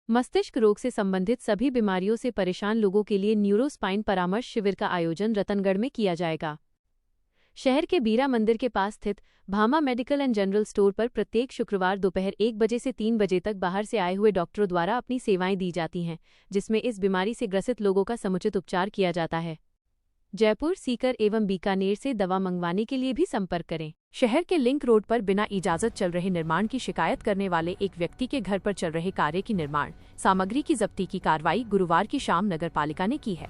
मस्तिष्क रोग से संबंधित सभी बीमारियों से परेशान लोगों के लिए न्यूरोस्पाइन परामर्श शिविर का आयोजन रतनगढ़ में किया जाएगा। शहर के बीरा मंदिर के पास स्थित Bhama medical and general store पर प्रत्येक शुक्रवार दोपहर 1 बजे से 3 बजे तक बाहर से आए हुए डॉक्टरों द्वारा अपनी सेवाएं दी जाती हैं, जिसमें इस बीमारी से ग्रसित लोगों का समुचित उपचार किया जाता है। जयपुर, सीकर एवं बीकानेर से दवा मंगवाने के लिए भी संपर्क करें। शहर के लिंक रोड पर बिना इजाजत चल रहे निर्माण की शिकायत करने वाले एक व्यक्ति के घर पर चल रहे कार्य की निर्माण सामग्री की जब्ती की कार्रवाई गुरुवार की शाम नगरपालिका ने की है।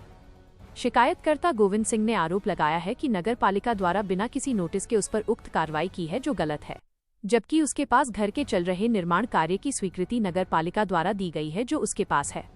शिकायतकर्ता गोविंद सिंह ने आरोप लगाया है कि नगरपालिका द्वारा बिना किसी नोटिस के उस पर उक्त कार्रवाई की है, जो गलत है, जबकि उसके पास घर के चल रहे निर्माण कार्य की स्वीकृति नगरपालिका द्वारा दी गई है, जो उसके पास है।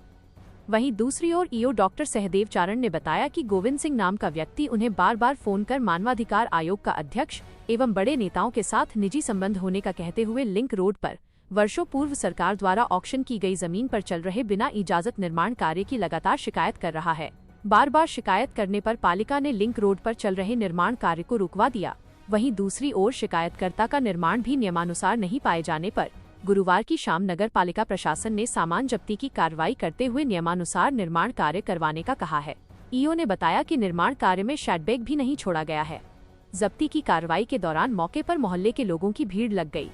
वहीं दूसरी ओर ईओ डॉक्टर सहदेव चारण ने बताया कि गोविंद सिंह नाम का व्यक्ति उन्हें बार बार फोन कर मानवाधिकार आयोग का अध्यक्ष एवं बड़े नेताओं के साथ निजी संबंध होने का कहते हुए लिंक रोड पर वर्षों पूर्व सरकार द्वारा ऑक्शन की गई जमीन पर चल रहे बिना इजाजत निर्माण कार्य की लगातार शिकायत कर रहा है। बार बार शिकायत करने पर पालिका ने लिंक रोड पर चल रहे निर्माण कार्य को रुकवा दिया। वहीं दूसरी ओर शिकायतकर्ता का निर्माण भी नियमानुसार नहीं पाए जाने पर गुरुवार की शाम नगर पालिका प्रशासन ने सामान जब्ती की कार्रवाई करते हुए नियमानुसार निर्माण कार्य करवाने का कहा है। ईओ ने बताया कि निर्माण कार्य में शेडबैग भी नहीं छोड़ा गया है। जब्ती की कार्रवाई के दौरान मौके पर मोहल्ले के लोगों की भीड़ लग गई।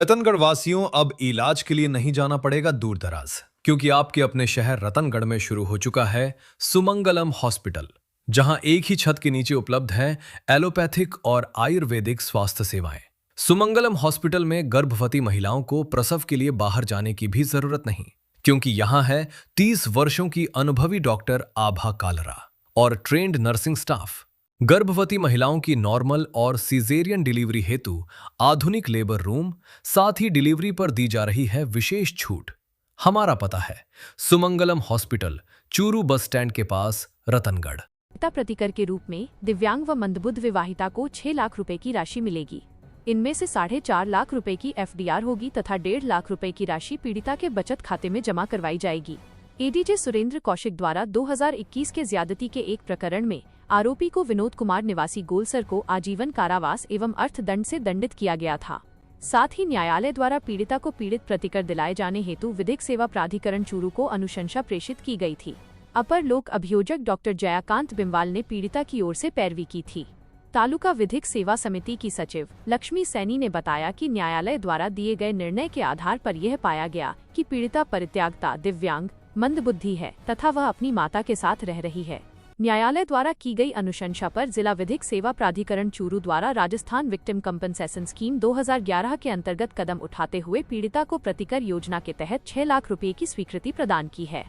रतनगढ़ वासियों, अब इलाज के लिए नहीं जाना पड़ेगा दूर दराज, क्योंकि आपके अपने शहर रतनगढ़ में शुरू हो चुका है सुमंगलम हॉस्पिटल, जहां एक ही छत के नीचे उपलब्ध है एलोपैथिक और आयुर्वेदिक स्वास्थ्य सेवाएं। सुमंगलम हॉस्पिटल में गर्भवती महिलाओं को प्रसव के लिए बाहर जाने की भी जरूरत नहीं, क्योंकि यहां है 30 वर्षों की अनुभवी डॉक्टर आभा कालरा और ट्रेंड नर्सिंग स्टाफ। गर्भवती महिलाओं की नॉर्मल और सीजेरियन डिलीवरी हेतु आधुनिक लेबर रूम, साथ ही डिलीवरी पर दी जा रही है विशेष छूट। हमारा पता है Sumangalam hospital, Churu bus stand के पास, रतनगढ़। प्रतिकर के रूप में दिव्यांग व मंदबुद्ध विवाहिता को 6 लाख रुपए की राशि मिलेगी। इनमें से 4.5 लाख रुपए की FDR होगी तथा 1.5 लाख रुपए की राशि पीड़िता के बचत खाते में जमा करवाई जाएगी। एडीजे सुरेंद्र कौशिक द्वारा 2021 के ज्यादती के एक प्रकरण में आरोपी को विनोद कुमार निवासी गोलसर को आजीवन कारावास एवं अर्थदंड से दंडित किया गया था। साथ ही न्यायालय द्वारा पीड़िता को पीड़ित प्रतिकर दिलाए जाने हेतु विधिक सेवा प्राधिकरण चूरू को अनुशंसा प्रेषित की गई थी। अपर लोक अभियोजक डॉक्टर जयाकांत बिमवाल ने पीड़िता की ओर से पैरवी की थी। तालुका विधिक सेवा समिति की सचिव लक्ष्मी सैनी ने बताया कि न्यायालय द्वारा दिए गए निर्णय के आधार पर यह पाया गया कि पीड़िता परित्यागता, दिव्यांग, मंदबुद्धि है तथा वह अपनी माता के साथ रह रही है। न्यायालय द्वारा की गई अनुशंसा पर जिला विधिक सेवा प्राधिकरण चूरू द्वारा राजस्थान विक्टिम कंपनसेशन स्कीम 2011 के अंतर्गत कदम उठाते हुए पीड़िता को प्रतिकर योजना के तहत 6 लाख रुपए की स्वीकृति प्रदान की है।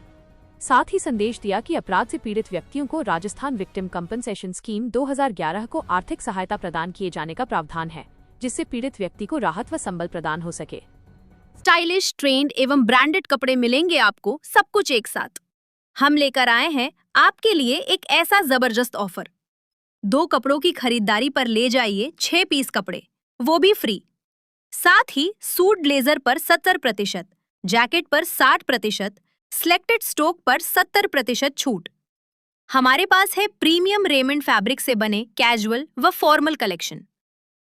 साथ ही संदेश दिया कि अपराध से पीड़ित व्यक्तियों को राजस्थान विक्टिम कंपनसेशन स्कीम 2011 को आर्थिक सहायता प्रदान किए जाने का प्रावधान है, जिससे पीड़ित व्यक्ति को राहत व संबल प्रदान हो सके। स्टाइलिश, ट्रेंड एवं ब्रांडेड कपड़े मिलेंगे आपको, सब कुछ एक साथ। हम लेकर आए हैं आपके लिए एक ऐसा जबरदस्त ऑफर। 2 कपड़ों की खरीदारी पर ले जाइए 6 पीस कपड़े, वो भी फ्री। साथ ही सूट ब्लेजर पर 70%, जैकेट पर 60%, सिलेक्टेड स्टॉक पर 70% छूट। हमारे पास है प्रीमियम रेमंड फैब्रिक से बने कैजुअल व फॉर्मल कलेक्शन।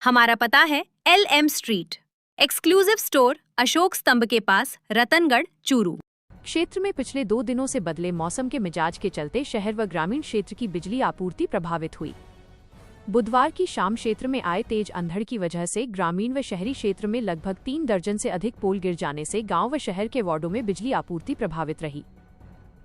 हमारा पता है LM street, exclusive store, Ashok स्तंभ के पास, रतनगढ़, चूरू। क्षेत्र में पिछले 2 दिनों से बदले मौसम के मिजाज के चलते शहर व ग्रामीण क्षेत्र की बिजली आपूर्ति प्रभावित हुई। बुधवार की शाम क्षेत्र में आए तेज अंधड़ की वजह से ग्रामीण व शहरी क्षेत्र में लगभग 3 दर्जन से अधिक पोल गिर जाने से गांव व शहर के वार्डों में बिजली आपूर्ति प्रभावित रही।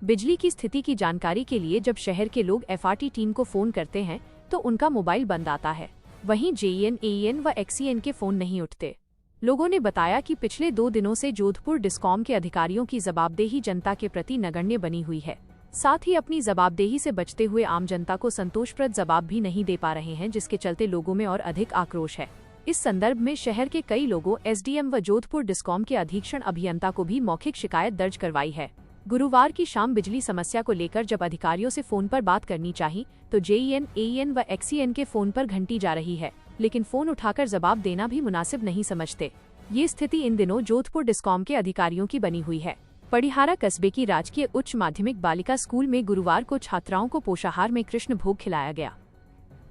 बिजली की स्थिति की जानकारी के लिए जब शहर के लोग FRT टीम को फोन करते हैं तो उनका मोबाइल बंद आता है। वहीं JEN, AEN व XEN के फोन नहीं उठते। लोगों ने बताया कि पिछले 2 दिनों से जोधपुर डिस्कॉम के अधिकारियों की जवाबदेही जनता के प्रति नगण्य बनी हुई है। साथ ही अपनी जवाबदेही से बचते हुए आम जनता को संतोषप्रद जवाब भी नहीं दे पा रहे हैं, जिसके चलते लोगों में और अधिक आक्रोश है। इस संदर्भ में शहर के कई लोगों SDM व जोधपुर डिस्कॉम के अधीक्षण अभियंता को भी मौखिक शिकायत दर्ज करवाई है। गुरुवार की शाम बिजली समस्या को लेकर जब अधिकारियों से फोन पर बात करनी चाहिए तो JEN, AEN व XEN के फोन पर घंटी जा रही है, लेकिन फोन उठाकर जवाब देना भी मुनासिब नहीं समझते। ये स्थिति इन दिनों जोधपुर डिस्कॉम के अधिकारियों की बनी हुई है। पड़िहारा कस्बे की राजकीय उच्च माध्यमिक बालिका स्कूल में गुरुवार को छात्राओं को पोषाहार में कृष्ण भोग खिलाया गया।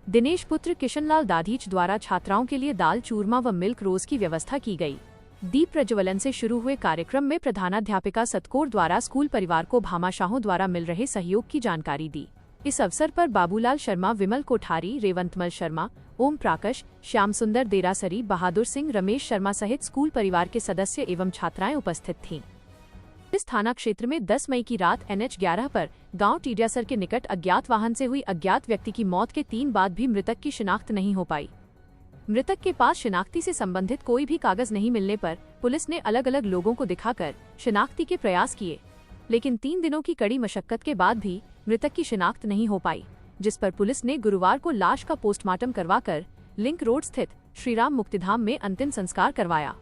दिनेश पुत्र किशनलाल दाधीच द्वारा छात्राओं के लिए दाल चूरमा व मिल्क रोज की व्यवस्था की गई। दीप प्रज्वलन से शुरू हुए कार्यक्रम में प्रधानाध्यापिका सतकोर द्वारा स्कूल परिवार को भामाशाहों द्वारा मिल रहे सहयोग की जानकारी दी। इस अवसर पर बाबूलाल शर्मा, विमल कोठारी, रेवंतमल शर्मा, ओम प्रकाश, श्याम सुंदर देरासरी, बहादुर सिंह, रमेश शर्मा सहित स्कूल परिवार के सदस्य एवं छात्राएं उपस्थित थीं। इस थाना क्षेत्र में 10 मई की रात NH 11 पर गांव टीडियासर के निकट अज्ञात वाहन से हुई अज्ञात व्यक्ति की मौत के 3 बाद भी मृतक की शिनाख्त नहीं हो पाई। मृतक के पास शिनाख्ती से संबंधित कोई भी कागज नहीं मिलने पर पुलिस ने अलग अलग लोगों को दिखाकर शिनाख्ती के प्रयास किए, लेकिन 3 दिनों की कड़ी मशक्कत के बाद भी मृतक की शिनाख्त नहीं हो पाई, जिस पर पुलिस ने गुरुवार को लाश का पोस्टमार्टम करवाकर लिंक रोड स्थित श्रीराम मुक्तिधाम में अंतिम संस्कार करवाया।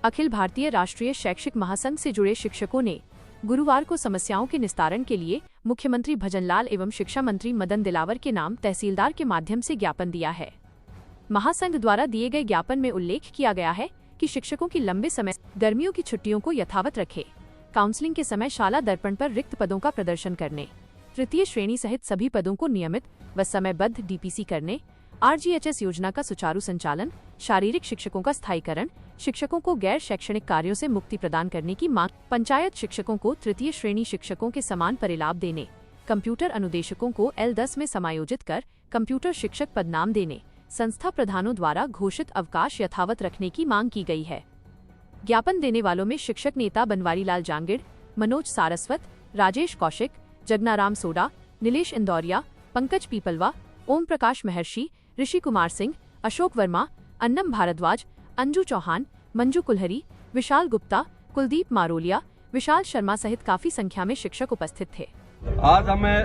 अखिल भारतीय राष्ट्रीय शैक्षिक महासंघ से जुड़े शिक्षकों ने गुरुवार को समस्याओं के निस्तारण के लिए मुख्यमंत्री भजनलाल एवं शिक्षा मंत्री मदन दिलावर के नाम तहसीलदार के माध्यम से ज्ञापन दिया है। महासंघ द्वारा दिए गए ज्ञापन में उल्लेख किया गया है कि शिक्षकों की लंबे समय गर्मियों की छुट्टियों को यथावत रखे, काउंसलिंग के समय शाला दर्पण पर रिक्त पदों का प्रदर्शन करने, तृतीय श्रेणी सहित सभी पदों को नियमित व समयबद्ध DPC करने, RGHS योजना का सुचारू संचालन, शारीरिक शिक्षकों का स्थायीकरण, शिक्षकों को गैर शैक्षणिक कार्यों से मुक्ति प्रदान करने की मांग, पंचायत शिक्षकों को तृतीय श्रेणी शिक्षकों के समान परिलाभ देने, कंप्यूटर अनुदेशकों को L10 में समायोजित कर कंप्यूटर शिक्षक पद नाम देने, संस्था प्रधानों द्वारा घोषित अवकाश यथावत रखने की मांग की गई है। ज्ञापन देने वालों में शिक्षक नेता बनवारीलाल जांगिड़, मनोज सारस्वत, राजेश कौशिक, जगनाराम सोडा, नीलेश इंदौरिया, पंकज पीपलवा, ओम प्रकाश महर्षि, ऋषि कुमार सिंह, अशोक वर्मा, अन्नम भारद्वाज, अंजू चौहान, मंजू कुल्हरी, विशाल गुप्ता, कुलदीप मारोलिया, विशाल शर्मा सहित काफी संख्या में शिक्षक उपस्थित थे। आज हमें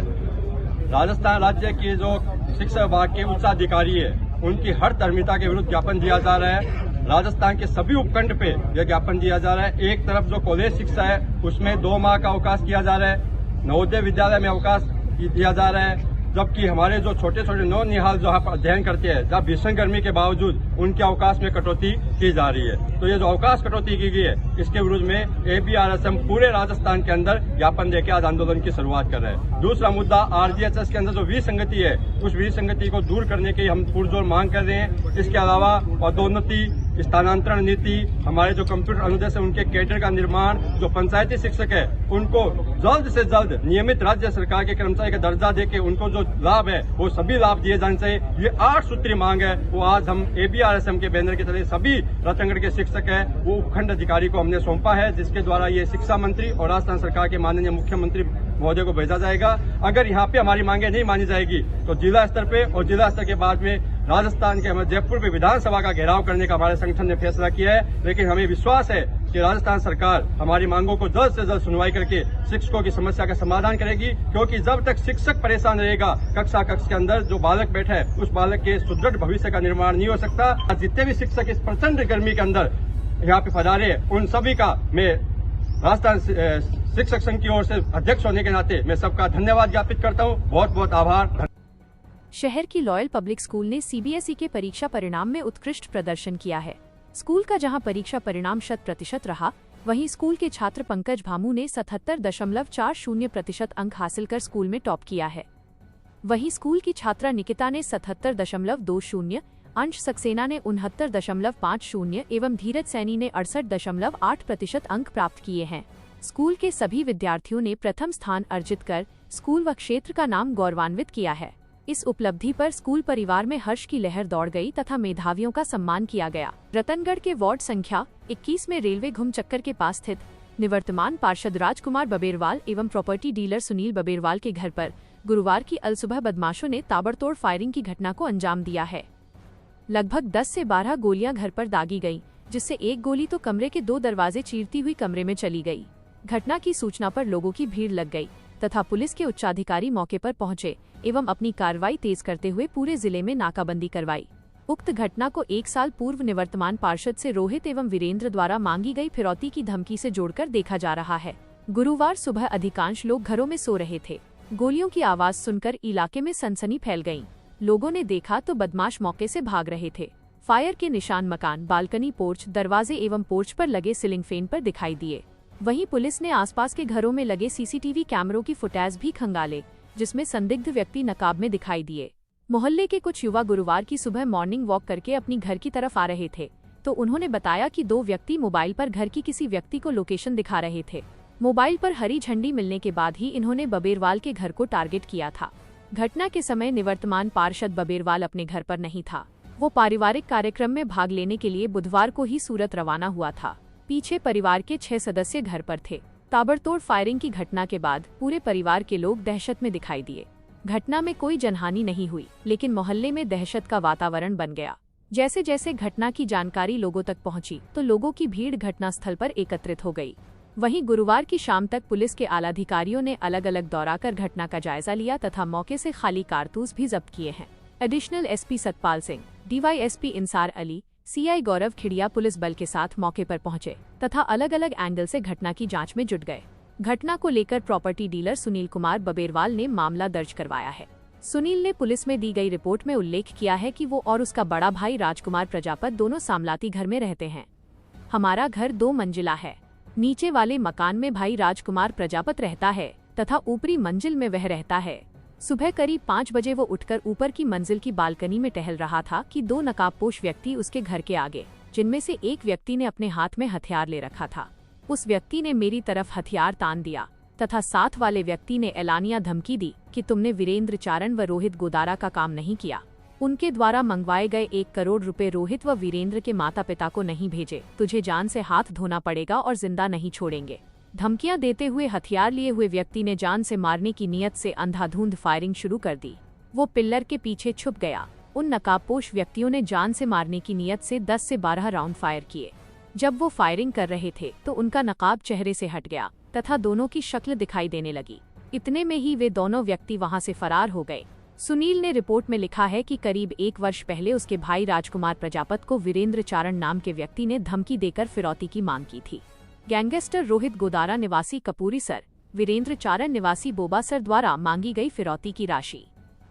राजस्थान राज्य के जो शिक्षा विभाग के उच्च अधिकारी है उनकी हर धर्मिता के विरुद्ध ज्ञापन दिया जा रहा है। राजस्थान के सभी उपखंड पे यह ज्ञापन दिया जा रहा है। एक तरफ जो कॉलेज शिक्षा है उसमें 2 माह का अवकाश किया जा रहा है, नवोदय विद्यालय में अवकाश दिया जा रहा है, जबकि हमारे जो छोटे छोटे नौनिहाल जो अध्ययन करते हैं जहाँ भीषण गर्मी के बावजूद उनके अवकाश में कटौती की जा रही है। तो ये जो अवकाश कटौती की गई है इसके विरुद्ध में ABRSM पूरे राजस्थान के अंदर ज्ञापन देकर आज आंदोलन की शुरुआत कर रहे हैं। दूसरा मुद्दा RGHS के अंदर जो विसंगति है उस विसंगति को दूर करने की हम पुरजोर मांग कर रहे हैं। इसके अलावा पदोन्नति, स्थानांतरण नीति, हमारे जो कंप्यूटर अनुदेश है उनके कैडर का निर्माण, जो पंचायती शिक्षक है उनको जल्द से जल्द नियमित राज्य सरकार के कर्मचारी का दर्जा देके उनको जो लाभ है वो सभी लाभ दिए जाने चाहिए। ये 8 सूत्री मांग है वो आज हम ABRSM के बैनर के तले सभी रतनगढ़ के शिक्षक है वो उपखंड अधिकारी को हमने सौंपा है, जिसके द्वारा ये शिक्षा मंत्री और राजस्थान सरकार के माननीय मुख्यमंत्री महोदय को भेजा जाएगा। अगर यहाँ पे हमारी मांगे नहीं मानी जाएगी तो जिला स्तर पे और जिला स्तर के बाद में राजस्थान के जयपुर में विधानसभा का घेराव करने का हमारे संगठन ने फैसला किया है। लेकिन हमें विश्वास है कि राजस्थान सरकार हमारी मांगों को जल्द से जल्द सुनवाई करके शिक्षकों की समस्या का समाधान करेगी, क्योंकि जब तक शिक्षक परेशान रहेगा कक्षा कक्ष के अंदर जो बालक बैठा है उस बालक के सुदृढ़ भविष्य का निर्माण नहीं हो सकता। जितने भी शिक्षक इस प्रचंड गर्मी के अंदर यहाँ पे पधारे उन सभी का मैं राजस्थान शिक्षक संघ की ओर से अध्यक्ष होने के नाते मैं सबका धन्यवाद ज्ञापित करता हूँ। बहुत बहुत आभार। शहर की लॉयल पब्लिक स्कूल ने CBSE के परीक्षा परिणाम में उत्कृष्ट प्रदर्शन किया है। स्कूल का जहां परीक्षा परिणाम 100% रहा, वहीं स्कूल के छात्र पंकज भामू ने 77.40% अंक हासिल कर स्कूल में टॉप किया है। वहीं स्कूल की छात्रा निकिता ने 77.20, अंश सक्सेना ने 69.50 एवं धीरज सैनी ने 68.8% अंक प्राप्त किए हैं। स्कूल के सभी विद्यार्थियों ने प्रथम स्थान अर्जित कर स्कूल व क्षेत्र का नाम गौरवान्वित किया है। इस उपलब्धि पर स्कूल परिवार में हर्ष की लहर दौड़ गई तथा मेधावियों का सम्मान किया गया। रतनगढ़ के वार्ड संख्या 21 में रेलवे घुम चक्कर के पास स्थित निवर्तमान पार्षद राजकुमार बबेरवाल एवं प्रॉपर्टी डीलर सुनील बबेरवाल के घर पर गुरुवार की अलसुबह बदमाशों ने ताबड़तोड़ फायरिंग की घटना को अंजाम दिया है। लगभग 10 से 12 गोलियां घर पर दागी गईं, जिससे एक गोली तो कमरे के 2 दरवाजे चीरती हुई कमरे में चली गई। घटना की सूचना पर लोगों की भीड़ लग गई तथा पुलिस के उच्चाधिकारी मौके पर पहुंचे एवं अपनी कार्रवाई तेज करते हुए पूरे जिले में नाकाबंदी करवाई। उक्त घटना को 1 साल पूर्व निवर्तमान पार्षद से रोहित एवं वीरेंद्र द्वारा मांगी गई फिरौती की धमकी से जोड़कर देखा जा रहा है। गुरुवार सुबह अधिकांश लोग घरों में सो रहे थे। गोलियों की आवाज सुनकर इलाके में सनसनी फैल गई। लोगों ने देखा तो बदमाश मौके से भाग रहे थे। फायर के निशान मकान, बालकनी, पोर्च, दरवाजे एवं पोर्च पर लगे सीलिंग फैन पर दिखाई दिए। वहीं पुलिस ने आसपास के घरों में लगे CCTV कैमरों की फुटेज भी खंगाले, जिसमें संदिग्ध व्यक्ति नकाब में दिखाई दिए। मोहल्ले के कुछ युवा गुरुवार की सुबह मॉर्निंग वॉक करके अपनी घर की तरफ आ रहे थे तो उन्होंने बताया कि 2 व्यक्ति मोबाइल पर घर की किसी व्यक्ति को लोकेशन दिखा रहे थे। मोबाइल पर हरी झंडी मिलने के बाद ही इन्होंने बबेरवाल के घर को टारगेट किया था। घटना के समय निवर्तमान पार्षद बबेरवाल अपने घर पर नहीं था। वो पारिवारिक कार्यक्रम में भाग लेने के लिए बुधवार को ही सूरत रवाना हुआ था। पीछे परिवार के 6 सदस्य घर पर थे। ताबड़तोड़ फायरिंग की घटना के बाद पूरे परिवार के लोग दहशत में दिखाई दिए। घटना में कोई जनहानि नहीं हुई, लेकिन मोहल्ले में दहशत का वातावरण बन गया। जैसे जैसे घटना की जानकारी लोगों तक पहुंची, तो लोगों की भीड़ घटनास्थल पर एकत्रित हो गई। वहीं गुरुवार की शाम तक पुलिस के आलाधिकारियों ने अलग अलग दौरा कर घटना का जायजा लिया तथा मौके से खाली कारतूस भी जब्त किए हैं। Additional SP Satpal Singh, DYSP Insar Ali, CI Gaurav Khidiya police बल के साथ मौके पर पहुंचे तथा अलग अलग एंगल से घटना की जांच में जुट गए। घटना को लेकर प्रॉपर्टी डीलर सुनील कुमार बबेरवाल ने मामला दर्ज करवाया है। सुनील ने पुलिस में दी गई रिपोर्ट में उल्लेख किया है कि वो और उसका बड़ा भाई राजकुमार प्रजापत दोनों सामलाती घर में रहते हैं। हमारा घर 2 मंजिला है। नीचे वाले मकान में भाई राजकुमार प्रजापत रहता है तथा ऊपरी मंजिल में वह रहता है। सुबह करीब 5 बजे वो उठकर ऊपर की मंजिल की बालकनी में टहल रहा था कि 2 नकाबपोश व्यक्ति उसके घर के आगे, जिनमें से एक व्यक्ति ने अपने हाथ में हथियार ले रखा था। उस व्यक्ति ने मेरी तरफ हथियार तान दिया तथा साथ वाले व्यक्ति ने एलानिया धमकी दी कि तुमने वीरेंद्र चारण व रोहित गोदारा का काम नहीं किया। उनके द्वारा मंगवाए गए 1 करोड़ रुपए रोहित व वीरेंद्र के माता पिता को नहीं भेजे। तुझे जान से हाथ धोना पड़ेगा और जिंदा नहीं छोड़ेंगे। धमकियां देते हुए हथियार लिए हुए व्यक्ति ने जान से मारने की नियत से अंधाधुंध फायरिंग शुरू कर दी। वो पिल्लर के पीछे छुप गया। उन नकाबपोश व्यक्तियों ने जान से मारने की नियत से 10 से 12 राउंड फायर किए। जब वो फायरिंग कर रहे थे तो उनका नकाब चेहरे से हट गया तथा दोनों की शक्ल दिखाई देने लगी। इतने में ही वे दोनों व्यक्ति वहां से फरार हो गए। सुनील ने रिपोर्ट में लिखा है कि करीब 1 वर्ष पहले उसके भाई राजकुमार प्रजापत को वीरेंद्र चारण नाम के व्यक्ति ने धमकी देकर फिरौती की मांग की थी। गैंगस्टर रोहित गोदारा निवासी कपूरीसर, वीरेंद्र चारण निवासी बोबासर द्वारा मांगी गई फिरौती की राशि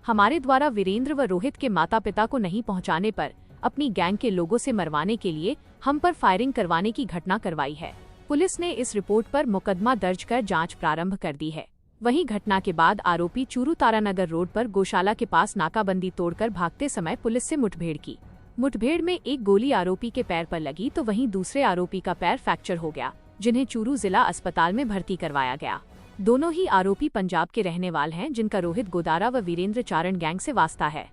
हमारे द्वारा वीरेंद्र व रोहित के माता पिता को नहीं पहुंचाने पर अपनी गैंग के लोगों से मरवाने के लिए हम पर फायरिंग करवाने की घटना करवाई है। पुलिस ने इस रिपोर्ट पर मुकदमा दर्ज कर जांच प्रारंभ कर दी है। वहीं घटना के बाद आरोपी चूरू तारानगर रोड पर गौशाला के पास नाकाबंदी तोड़कर भागते समय पुलिस से मुठभेड़ की। मुठभेड़ में एक गोली आरोपी के पैर पर लगी तो वहीं दूसरे आरोपी का पैर फ्रैक्चर हो गया, जिन्हें चूरू जिला अस्पताल में भर्ती करवाया गया। दोनों ही आरोपी पंजाब के रहने वाले हैं, जिनका रोहित गोदारा व वीरेंद्र चारण गैंग से वास्ता है।